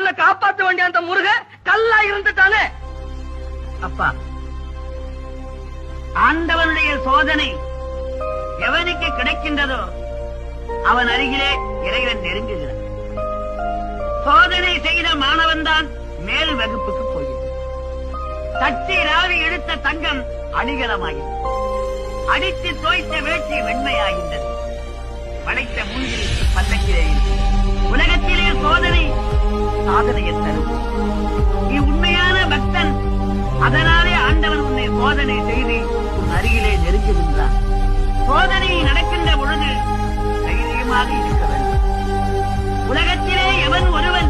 நாட்டுல காப்பாற்ற வேண்டிய அந்த முருக கல்லா இருந்துட்டானே. அப்பா, ஆண்டவனுடைய சோதனை எவனுக்கு கிடைக்கின்றதோ அவன் அருகிலே இறைவன் நெருங்குகிறான். சோதனை செய்த மாணவன் தான் மேல் வகுப்புக்கு போகிறது. தட்டி ராவி எடுத்த தங்கம் அடிகலமாகிறது. அடித்து தோய்த்த வேட்சி வெண்மையாகின்றது. படைத்த மூங்கில் பல்லக்கிலே உலகத்திலே சோதனை சாதனையை தரும். நீ உண்மையான பக்தன், அதனாலே ஆண்டவன் உன்னை சோதனை செய்து உன் அருகிலே நெருங்குகின்றான். சோதனை நடக்கின்ற பொழுது தைரியமாக இருக்க வேண்டும். உலகத்திலே எவன் ஒருவன்